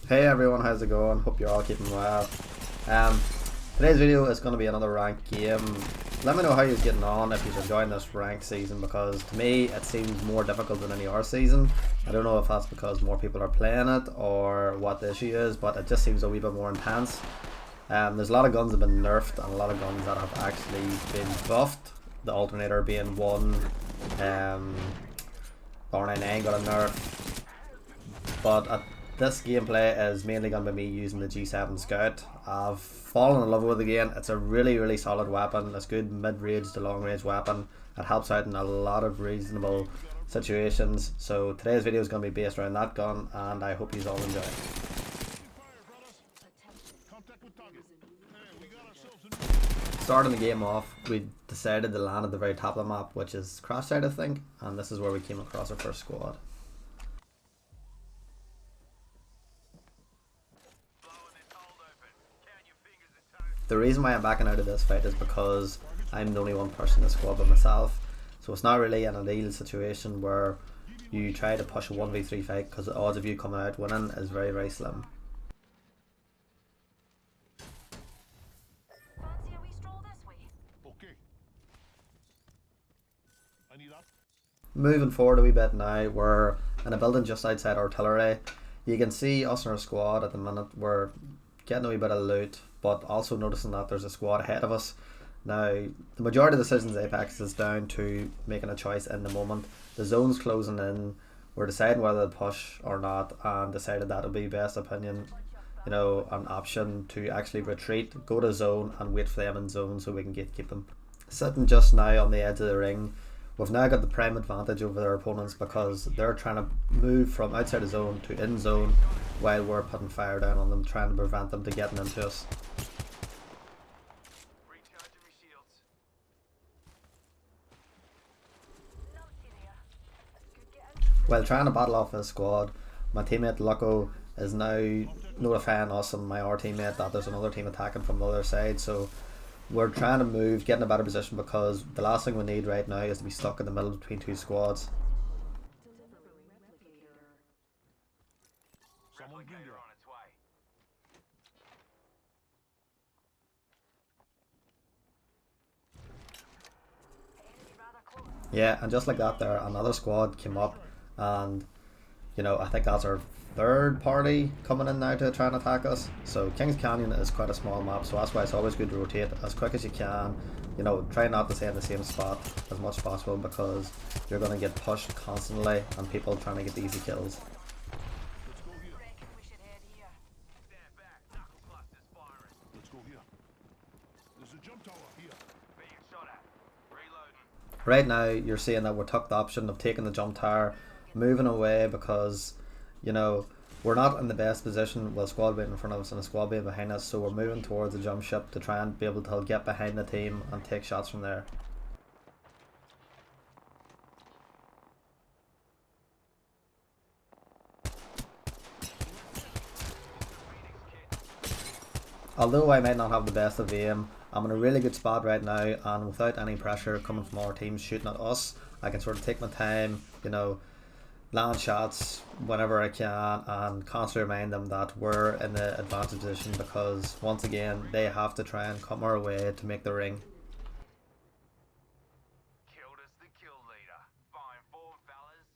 Hey everyone, how's it going? Hope you're all keeping well. Um, Today's video is going to be another ranked game. Let me know how you're getting on, if you're enjoying this ranked season, because to me it seems more difficult than any other season. I don't know if that's because more people are playing it or what the issue is, but it just seems a wee bit more intense. There's a lot of guns that have been nerfed and a lot of guns that have actually been buffed. The alternator being one, R99 got a nerf, but this gameplay is mainly going to be me using the G7 Scout. I've fallen in love with it again. It's a really solid weapon. It's good mid-range to long-range weapon. It helps out in a lot of reasonable situations. So today's video is going to be based around that gun, and I hope you all enjoy it. Starting the game off, we decided to land at the very top of the map, which is Crash Site, I think, and this is where we came across our first squad. The reason why I'm backing out of this fight is because I'm the only one person in the squad by myself, so it's not really an ideal situation where you try to push a 1v3 fight, because the odds of you coming out winning is very slim. Moving forward a wee bit now, we're in a building just outside artillery. You can see us in our squad at the minute. We're getting a wee bit of loot, but also noticing that there's a squad ahead of us. Now, the majority of decisions Apex is down to making a choice in the moment. The zone's closing in, we're deciding whether to push or not, and decided that would be best opinion, an option to actually retreat, go to zone and wait for them in zone so we can gatekeep them. Sitting just now on the edge of the ring, we've now got the prime advantage over their opponents because they're trying to move from outside the zone to in zone while we're putting fire down on them, trying to prevent them to getting into us. While trying to battle off this squad, my teammate Loco is now notifying us and our teammate that there's another team attacking from the other side, so we're trying to move, get in a better position, because the last thing we need right now is to be stuck in the middle between two squads. Yeah, and just like that there, another squad came up, and I think that's our third party coming in now to try and attack us. So Kings Canyon is quite a small map, so that's why it's always good to rotate as quick as you can. Try not to stay in the same spot as much as possible, because you're going to get pushed constantly and people trying to get the easy kills. Right now you're seeing that we took the option of taking the jump tower, moving away, because we're not in the best position with a squad being in front of us and a squad being behind us, so we're moving towards the jump ship to try and be able to get behind the team and take shots from there. Although I might not have the best of aim, I'm in a really good spot right now, and without any pressure coming from our team shooting at us, I can sort of take my time, land shots whenever I can, and constantly remind them that we're in the advantage position, because once again they have to try and come our way to make the ring. Killed us the kill leader. Fine form, fellas.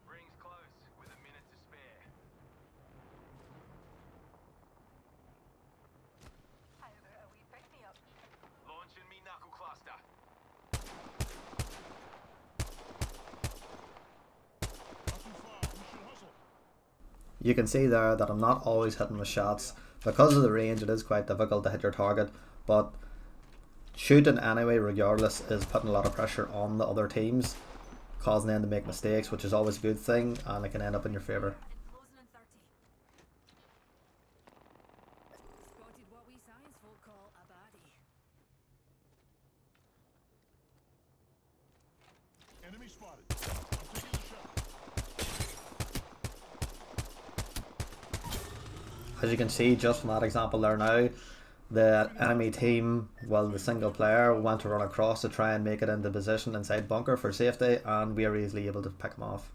Ring's close with a minute to spare. We pick me up. Launching me knuckle cluster. You can see there that I'm not always hitting my shots. Because of the range, it is quite difficult to hit your target, but shooting anyway regardless is putting a lot of pressure on the other teams, causing them to make mistakes, which is always a good thing, and it can end up in your favour. Enemy spotted. I'm taking the shot. As you can see just from that example there now, the enemy team, well, the single player went to run across to try and make it into position inside bunker for safety, and we are easily able to pick him off.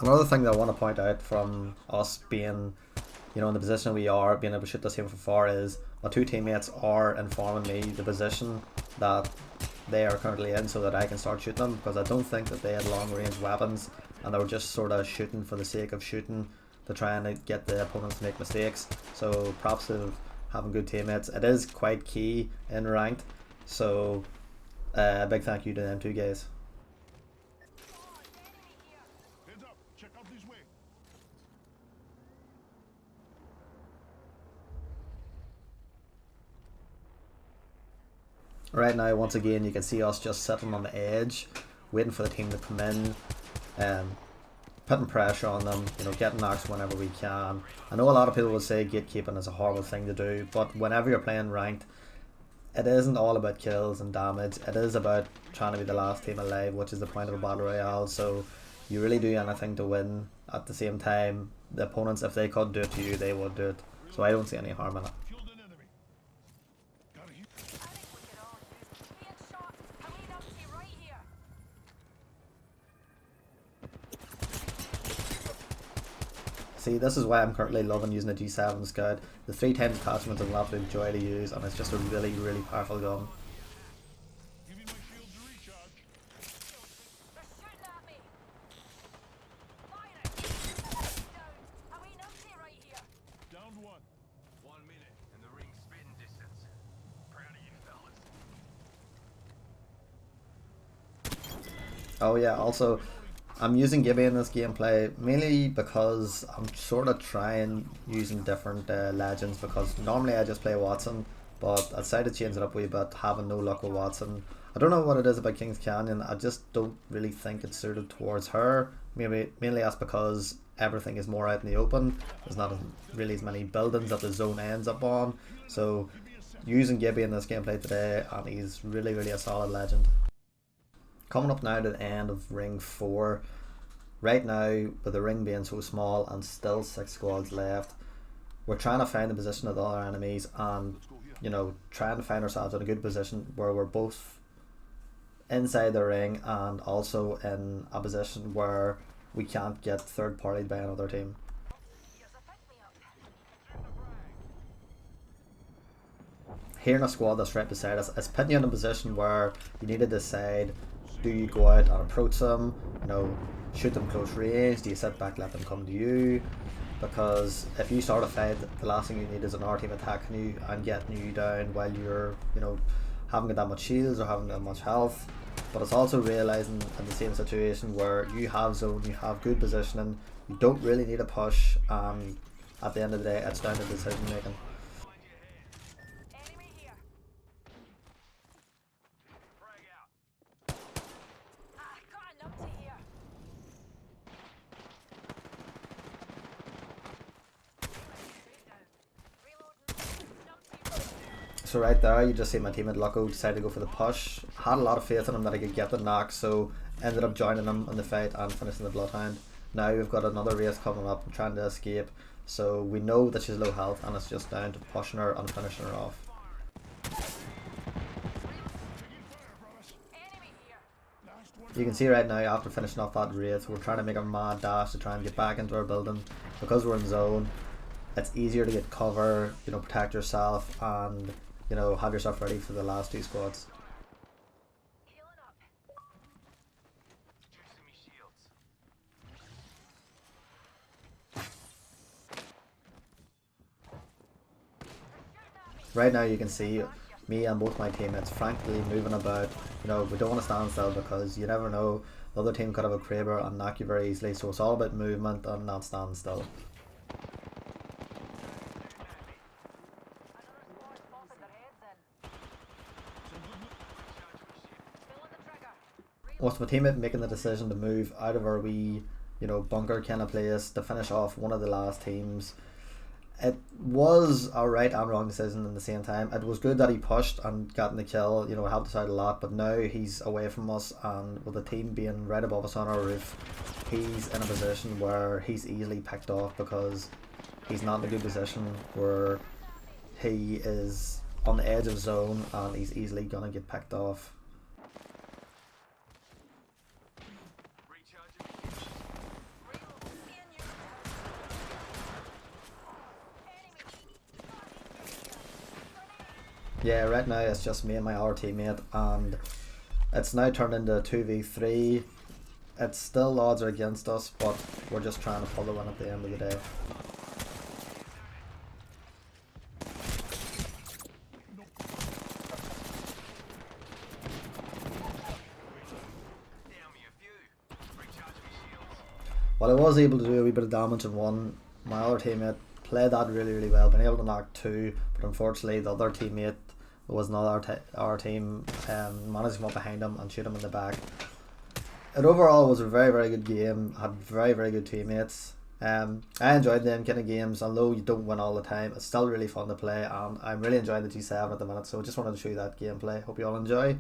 Another thing that I want to point out from us being, in the position we are, being able to shoot this game from far, is my two teammates are informing me the position that they are currently in so that I can start shooting them, because I don't think that they had long range weapons and they were just sort of shooting for the sake of shooting to try and get the opponents to make mistakes. So props to having good teammates. It is quite key in ranked, so a big thank you to them two guys. Heads up. Check out this way. Right now, once again, you can see us just sitting on the edge, waiting for the team to come in, putting pressure on them, getting knocks whenever we can. I know a lot of people will say gatekeeping is a horrible thing to do, but whenever you're playing ranked, it isn't all about kills and damage. It is about trying to be the last team alive, which is the point of a battle royale. So you really do anything to win. At the same time, the opponents, if they could do it to you, they would do it. So I don't see any harm in it. Killed an enemy. Gotta hit. See, this is why I'm currently loving using a G7 Scout. The 3 times attachment is an absolute joy to use, and it's just a really, really powerful gun. Giving my shields a recharge. Downed one. 1 minute and the ring's spitting distance. Proud of you fellas. Oh yeah, also, I'm using Gibby in this gameplay mainly because I'm sort of trying using different legends, because normally I just play Watson, but I decided to change it up a wee bit, having no luck with Watson. I don't know what it is about King's Canyon, I just don't really think it's suited towards her. Mainly that's because everything is more out in the open, there's not really as many buildings that the zone ends up on, so using Gibby in this gameplay today, and he's really, really a solid legend. Coming up now to the end of ring 4. Right now, with the ring being so small and still 6 squads left, we're trying to find the position of the other enemies and, trying to find ourselves in a good position where we're both inside the ring and also in a position where we can't get third partied by another team. Hearing a squad that's right beside us, it's putting you in a position where you need to decide, do you go out and approach them, shoot them close range, do you sit back, let them come to you? Because if you start a fight, the last thing you need is another team attacking you and getting you down while you're, haven't got that much shields or haven't that much health. But it's also realising in the same situation where you have zone, you have good positioning, you don't really need a push, and at the end of the day it's down to decision making. So right there, you just see my teammate Lucko decided to go for the push. Had a lot of faith in him that I could get the knock, so ended up joining him in the fight and finishing the Bloodhound. Now we've got another race coming up and trying to escape, so we know that she's low health and it's just down to pushing her and finishing her off. You can see right now, after finishing off that race, we're trying to make a mad dash to try and get back into our building. Because we're in zone, it's easier to get cover, protect yourself and have yourself ready for the last 2 squads. Right now you can see me and both my teammates frankly moving about. We don't want to stand still because you never know, the other team could have a Kraber and knock you very easily, so it's all about movement and not standing still. With my teammate making the decision to move out of our wee, bunker kind of place to finish off one of the last teams, it was a right and wrong decision in the same time. It was good that he pushed and got in the kill, it helped us out a lot, but now he's away from us, and with the team being right above us on our roof, he's in a position where he's easily picked off because he's not in a good position where he is on the edge of zone and he's easily gonna get picked off. Yeah, right now it's just me and my other teammate, and it's now turned into 2v3. It's still odds are against us, but we're just trying to pull the win at the end of the day. Down me a few. Recharge me shields. While I was able to do a wee bit of damage in one, my other teammate played that really well, been able to knock two, but unfortunately the other teammate was not our team, managed to come up behind him and shoot him in the back. It overall was a very good game, had very good teammates. I enjoyed them kind of games, although you don't win all the time, it's still really fun to play, and I'm really enjoying the G7 at the minute, so I just wanted to show you that gameplay. Hope you all enjoy.